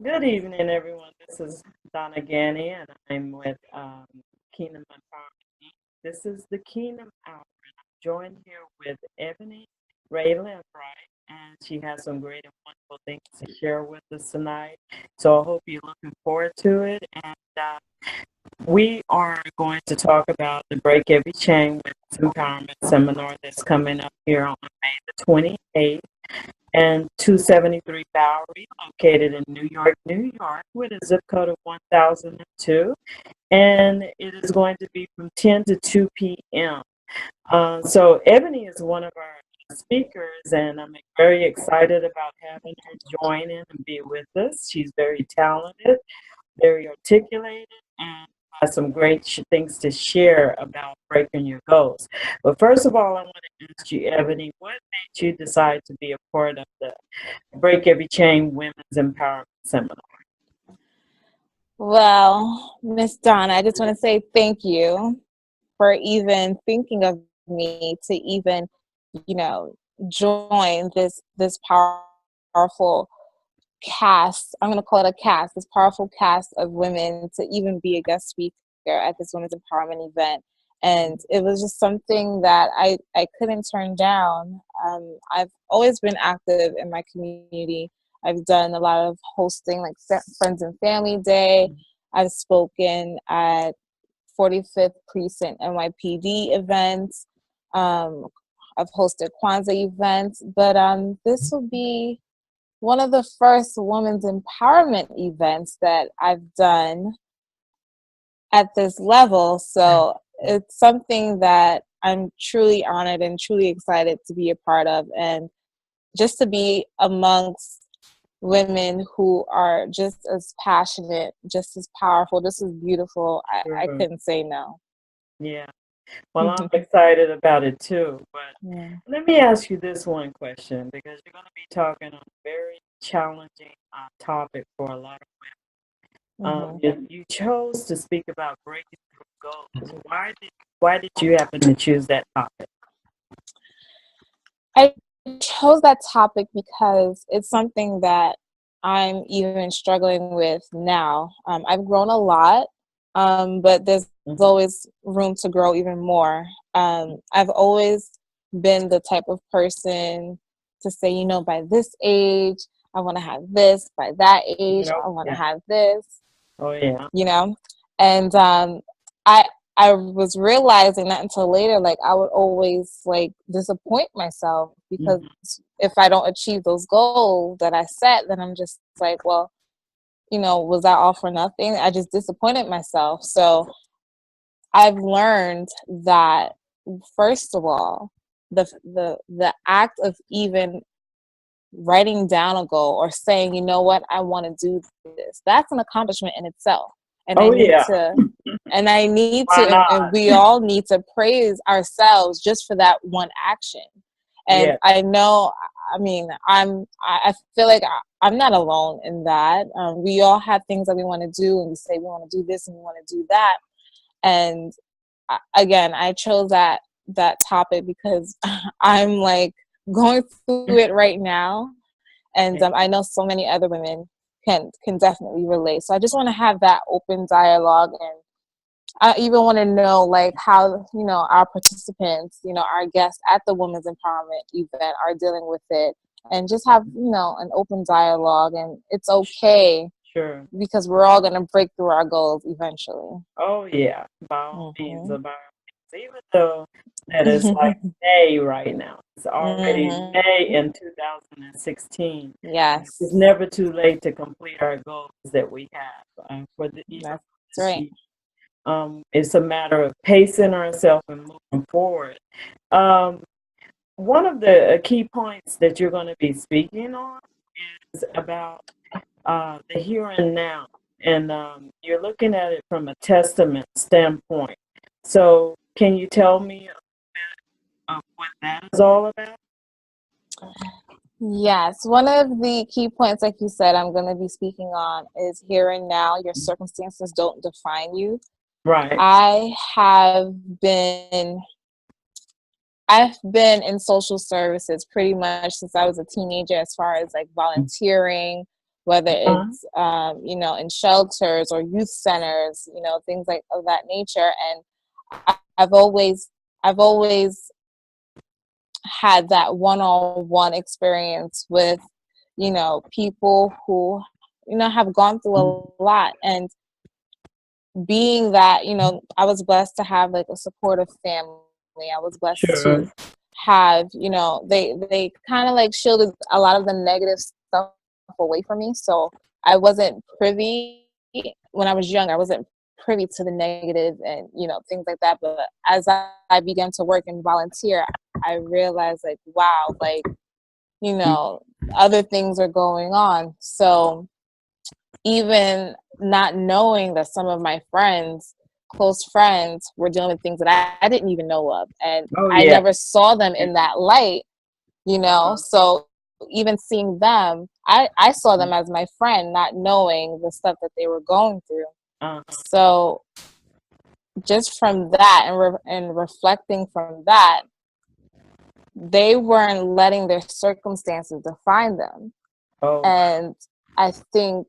Good evening, everyone. This is Donna Ghanney, and I'm with Kingdom Empowerment Inc. This is the Kingdom Hour. I'm joined here with Ebony Rae Lambright, and she has some great and wonderful things to share with us tonight. So I hope you're looking forward to it. And we are going to talk about the Break Every Chain Women's Empowerment Seminar that's coming up here on May the 28th and 273 Bowery, located in New York, with a zip code of 1002. And it is going to be from 10 to 2 p.m. So Ebony is one of our speakers, and I'm very excited about having her join in and be with us. She's very talented, very articulated, and has some great things to share about breaking your goals. But first of all, I want to ask you, Ebony, what made you decide to be a part of the Break Every Chain Women's Empowerment Seminar? Well, Miss Donna, I just want to say thank you for even thinking of me to even, join this powerful cast. I'm going to call it a cast, this powerful cast of women to even be a guest speaker at this women's empowerment event. And it was just something that I couldn't turn down. I've always been active in my community. I've done a lot of hosting, like Friends and Family Day. I've spoken at 45th Precinct NYPD events. I've hosted Kwanzaa events, but this will be one of the first women's empowerment events that I've done at this level. So it's something that I'm truly honored and truly excited to be a part of, and just to be amongst women who are just as passionate, just as powerful, just as beautiful. I couldn't say no. Yeah. Well, I'm excited about it too. But let me ask you this one question, because you're going to be talking on a very challenging topic for a lot of women. You chose to speak about breaking through goals. Why did you happen to choose that topic? I chose that topic because it's something that I'm even struggling with now. I've grown a lot, but there's always room to grow even more. I've always been the type of person to say, by this age, I want to have this. By that age, I want to have this. Oh, yeah. And I was realizing that until later, like I would always like disappoint myself because if I don't achieve those goals that I set, then I'm just like, well, was that all for nothing? I just disappointed myself. So I've learned that, first of all, the act of even writing down a goal or saying, you know what, I want to do this, that's an accomplishment in itself. And I need to, and we all need to praise ourselves just for that one action. And I know, I feel like I'm not alone in that. We all have things that we want to do, and we say we want to do this and we want to do that. And again, I chose that topic because I'm like going through it right now. And I know so many other women can definitely relate. So I just want to have that open dialogue, and I even want to know like how, our participants, our guests at the Women's Empowerment event are dealing with it, and just have, an open dialogue. And it's okay. Sure. Because we're all going to break through our goals eventually. Oh, yeah. By all means, even though that is like May right now. It's already May in 2016. Yes. It's never too late to complete our goals that we have. That's right. It's a matter of pacing ourselves and moving forward. One of the key points that you're going to be speaking on is about the here and now. And you're looking at it from a testament standpoint. So can you tell me a bit of what that is all about? Yes. One of the key points, like you said, I'm going to be speaking on is here and now. Your circumstances don't define you. Right. I've been in social services pretty much since I was a teenager, as far as like volunteering, whether Uh-huh. it's, you know, in shelters or youth centers, you know, things like of that nature. And I've always had that one-on-one experience with, you know, people who, you know, have gone through a lot. And being that, you know, I was blessed to have like a supportive family. I was blessed Sure. to have, you know, they kind of like shielded a lot of the negative stuff away from me. So I wasn't privy, when I was young, I wasn't privy to the negative and, you know, things like that. But as I began to work and volunteer, I realized like, wow, like, you know, other things are going on. So even not knowing that some of my friends, close friends, were dealing with things that I didn't even know of, and Oh, I yeah. never saw them in that light, you know. So even seeing them, I saw them as my friend, not knowing the stuff that they were going through. Uh-huh. So just from that and reflecting from that, they weren't letting their circumstances define them. Oh, And I think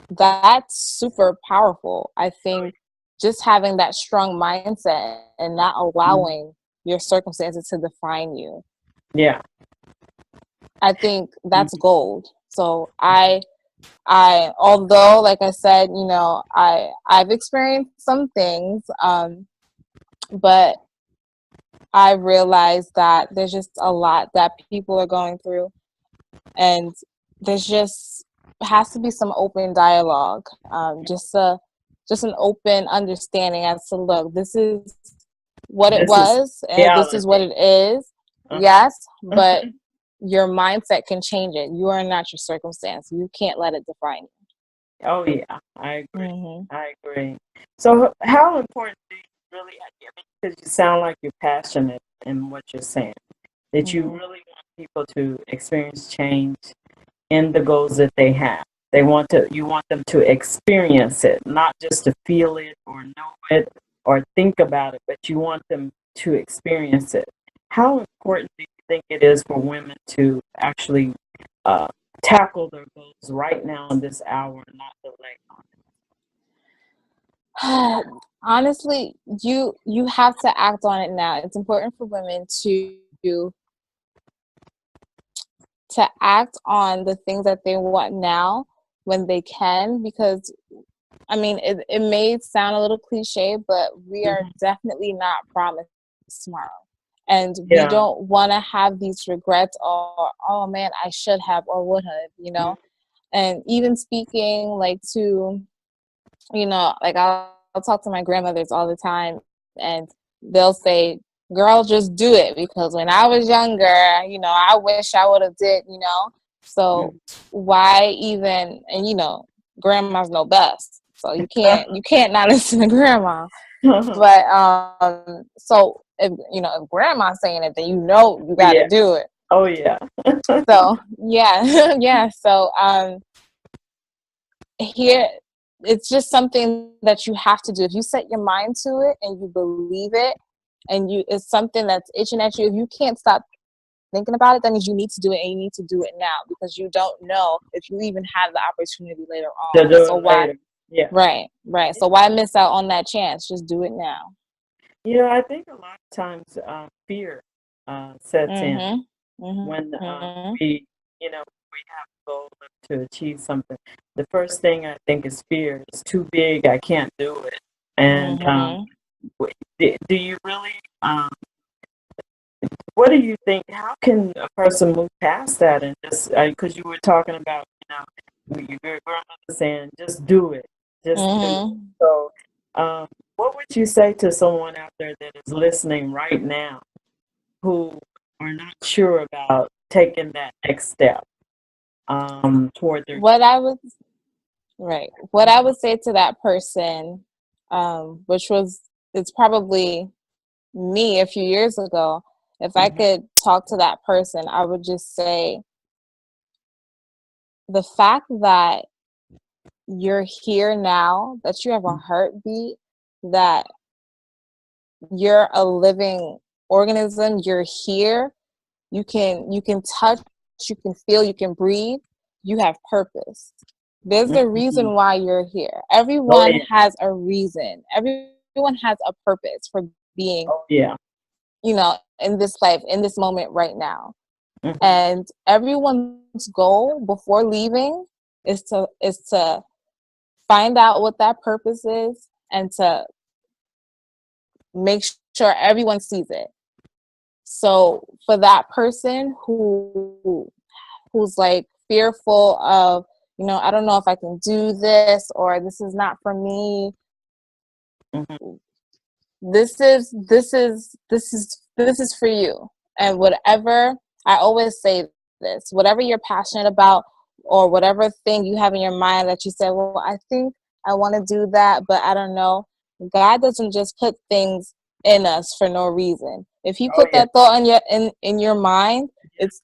that's super powerful. I think just having that strong mindset and not allowing your circumstances to define you. yeah. I think that's gold. So I although, like I said, you know, I've experienced some things, but I realized that there's just a lot that people are going through, and there's just has to be some open dialogue, just an open understanding as to, look, this is what it This is was and this is what reality. it is. Uh-huh. Yes, but your mindset can change it. You are not your circumstance. You can't let it define you. Oh, yeah, I agree. Mm-hmm. I agree. So how important do you really, because you sound like you're passionate in what you're saying, that you really want people to experience change in the goals that they have. You want them to experience it, not just to feel it or know it or think about it, but you want them to experience it. How important do you think it is for women to actually tackle their goals right now in this hour and not delay on it? Honestly, you have to act on it now. It's important for women to act on the things that they want now when they can, because I mean, it may sound a little cliche, but we are definitely not promised tomorrow. And we Yeah. don't want to have these regrets or, oh man, I should have or would have, you know? And even speaking like to, you know, like I'll talk to my grandmothers all the time, and they'll say, girl, just do it, because when I was younger, you know, I wish I would have did, you know? So why even, and you know, grandmas know best. So you can't not listen to grandma. But so if you know, if grandma's saying it, then you know you got to Yeah. do it. Oh, yeah. So yeah, yeah. So here, it's just something that you have to do. If you set your mind to it and you believe it, and it's something that's itching at you, if you can't stop thinking about it, that means you need to do it, and you need to do it now, because you don't know if you even have the opportunity later To on. do So it why? later. Yeah. Right. So why miss out on that chance? Just do it now. You know, I think a lot of times fear sets in when we, you know, we have a goal to achieve something. The first thing I think is fear. It's too big. I can't do it. And do you really? What do you think? How can a person move past that and just because you were talking about, you know, your grandmother saying, "Just do it, just do it." So, what would you say to someone out there that is listening right now who are not sure about taking that next step toward their? What I would say to that person, which was, it's probably me a few years ago, if I could talk to that person, I would just say, the fact that you're here now, that you have a heartbeat, that you're a living organism, you're here, you can touch, you can feel, you can breathe. you have purpose. There's a reason why you're here. Oh, Everyone yeah. has a reason. Everyone has a purpose for being, Oh, yeah. you know, in this life, in this moment right now. Mhm. And everyone's goal before leaving is to find out what that purpose is and to make sure everyone sees it. So for that person who's like fearful of, you know, I don't know if I can do this, or this is not for me. Mhm. This is for you. And whatever, I always say this, whatever you're passionate about, or whatever thing you have in your mind that you say, well, I think I want to do that, but I don't know. God doesn't just put things in us for no reason. If he Oh, put yeah. that thought in your mind, it's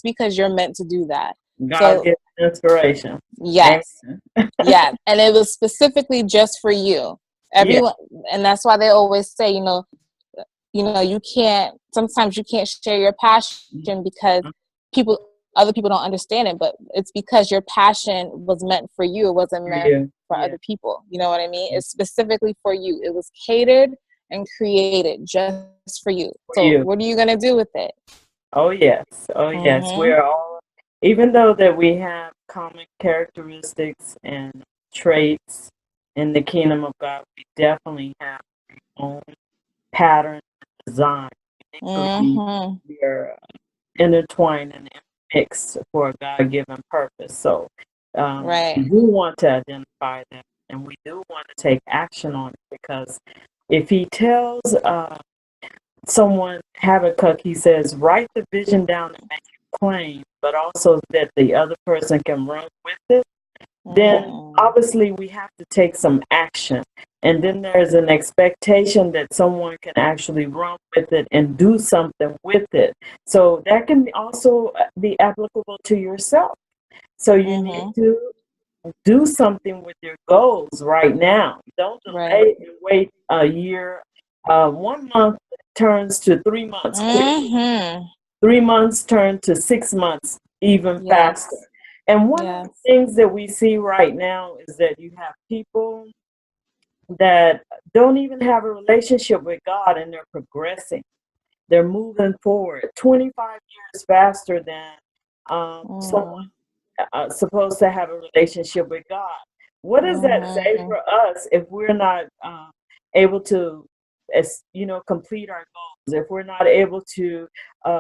because you're meant to do that. God So gives inspiration. yes. Amen. Yeah. And it was specifically just for you. Yeah. Everyone, and that's why they always say, you can't, sometimes you can't share your passion because other people don't understand it, but it's because your passion was meant for you. It wasn't For meant you. for Yeah. other people. You know what I mean? It's specifically for you. It was catered and created just for you. For So you. what are you going to do with it? Oh, yes. Oh, yes. Mm-hmm. We're all, even though that we have common characteristics and traits in the kingdom of God, we definitely have our own pattern and design. Uniquely, Mm-hmm. we are intertwined and mixed for a God-given purpose. So Right. we do want to identify that, and we do want to take action on it, because if he tells someone, Habakkuk, he says, write the vision down and make it plain, but also that the other person can run with it, then obviously we have to take some action. And then there's an expectation that someone can actually run with it and do something with it. So that can also be applicable to yourself. So you need to do something with your goals right now. Don't Right. delay and wait a year. 1 month turns to 3 months quickly. Mm-hmm. 3 months turn to 6 months even Yes. faster. And one of Yes. the things that we see right now is that you have people that don't even have a relationship with God, and they're progressing. They're moving forward 25 years faster than someone supposed to have a relationship with God. What does that say for us if we're not able to, complete our goals? If we're not able to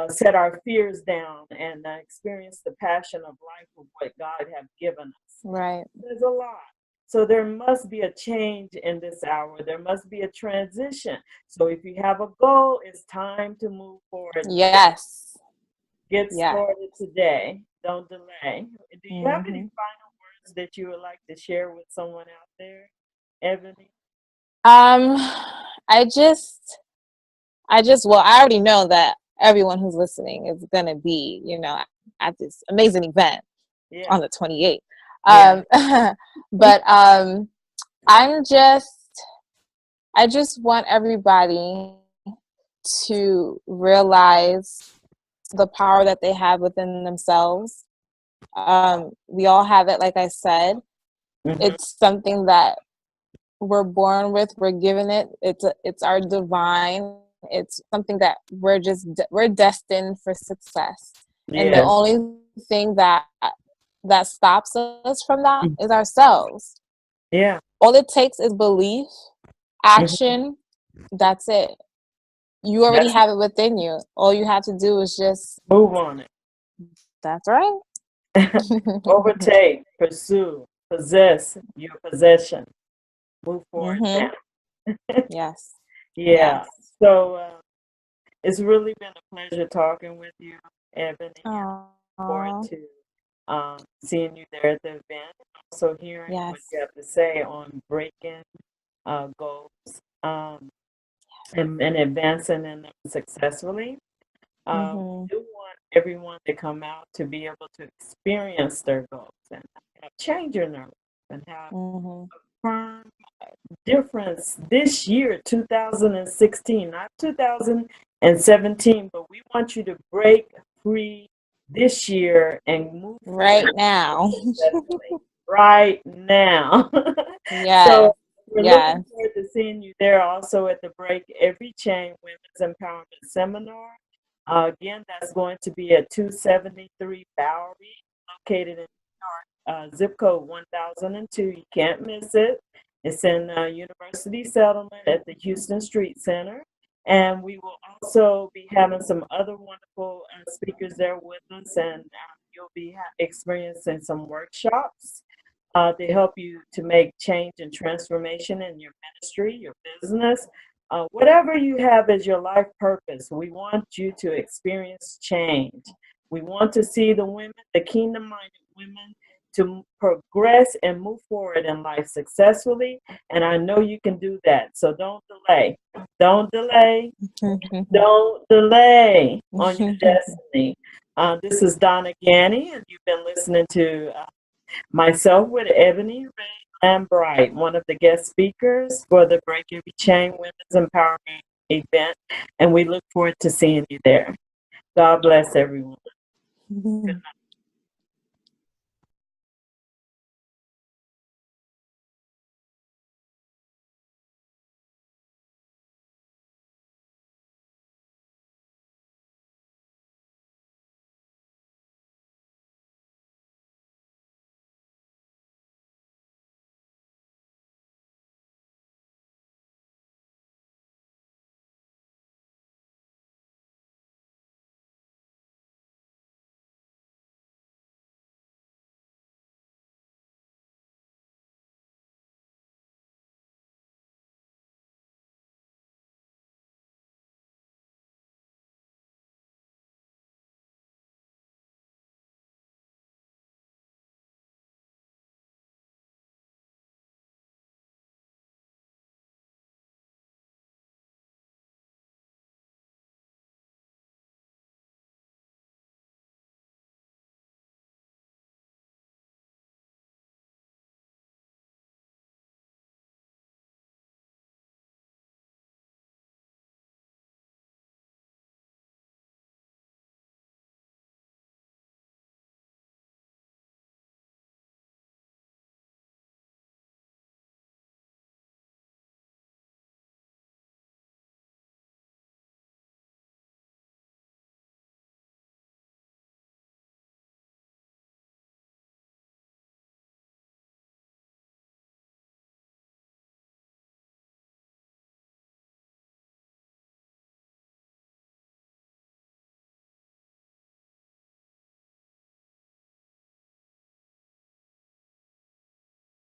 set our fears down and experience the passion of life of what God has given us? Right. There's a lot. So there must be a change in this hour. There must be a transition. So if you have a goal, it's time to move forward. Yes. Get Yes. started today. Don't delay. Do you have any final words that you would like to share with someone out there, Ebony? I already know that everyone who's listening is gonna be, at this amazing event Yeah. on the 28th. Yeah. But I just want everybody to realize the power that they have within themselves. We all have it, like I said. It's something that we're born with, we're given it. It's our divine. It's something that we're destined for success. And the only thing that stops us from that is ourselves. Yeah. All it takes is belief, action. That's it. You already have it within you. All you have to do is just move on it. That's right. Overtake, pursue, possess your possession. Move forward now. Yes. Yeah. Yes. So it's really been a pleasure talking with you, Ebony. Looking forward to seeing you there at the event. Also hearing what you have to say on breaking goals and advancing in them successfully. We do want everyone to come out to be able to experience their goals and have change in their life and have a firm difference this year, 2016, not 2017, but we want you to break free this year and move Right forward now. successfully right now. Yes. So we're Yes. looking forward to seeing you there also at the Break Every Chain Women's Empowerment Seminar. Again, that's going to be at 273 Bowery, located in New York, zip code 1002. You can't miss it. It's in University Settlement at the Houston Street Center. And we will also be having some other wonderful speakers there with us, and you'll be experiencing some workshops to help you to make change and transformation in your ministry, your business, whatever you have as your life purpose. We want you to experience change. We want to see the women, the kingdom-minded women, to progress and move forward in life successfully. And I know you can do that. So don't delay. Don't delay. Don't delay on your destiny. This is Donna Ghanney, and you've been listening to myself with Ebony Rae Lambright, one of the guest speakers for the Break Every Chain Women's Empowerment event. And we look forward to seeing you there. God bless everyone. Good night.